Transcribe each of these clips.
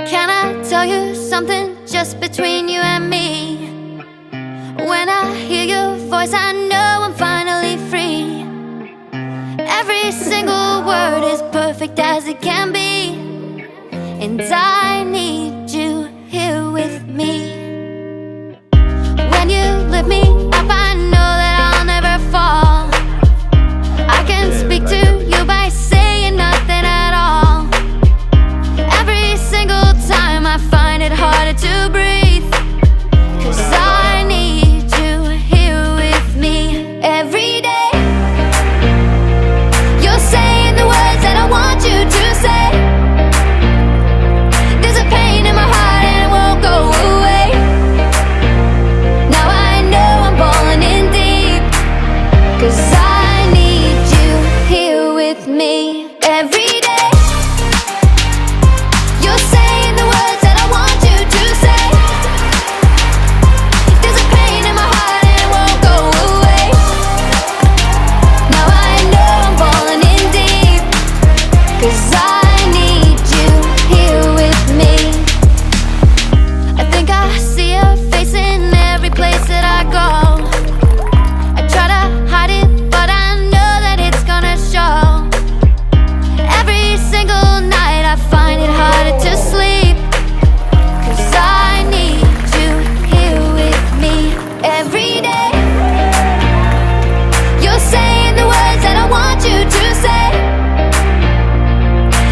Can I tell you something just between you and me? When I hear your voice, I know I'm finally free. Every single word is perfect as it can be, and I need you here with me. When you lift me up, I know that I'll never fall. I can speak to you by saying nothing at all. Every single time I find it harder to breathe, 'cause I need you here with me every day. You're saying the words that I want you to say. There's a pain in my heart and it won't go away. Now I know I'm falling in deep, 'cause I need you here with me every day. You're saying the words that I want you to say. There's a pain in my heart and it won't go away. Now I know I'm falling in deep, 'cause I need you here with me. I think I see your face in every place that I go. I try to hide it, but I know that it's gonna show. Every single night I find it harder to sleep, 'cause I need you here with me every day. You're saying the words that I want you to say.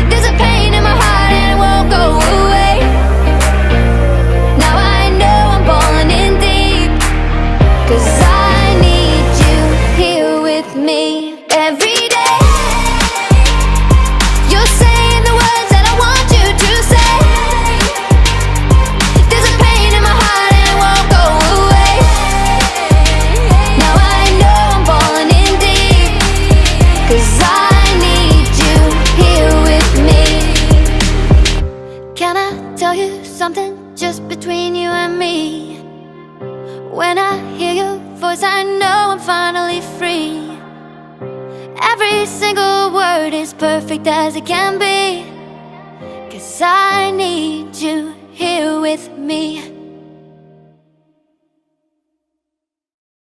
There's a pain in my heart and it won't go away. Now I know I'm falling in deep, 'cause I need you here with me every day. You're saying the words that I want you to say. There's a pain in my heart and it won't go away. Now I know I'm falling in deep, 'cause I need you here with me. Can I tell you something just between you and me? When I hear your voice, I know I'm finally free. Every single word is perfect as it can be, 'cause I need you here with me.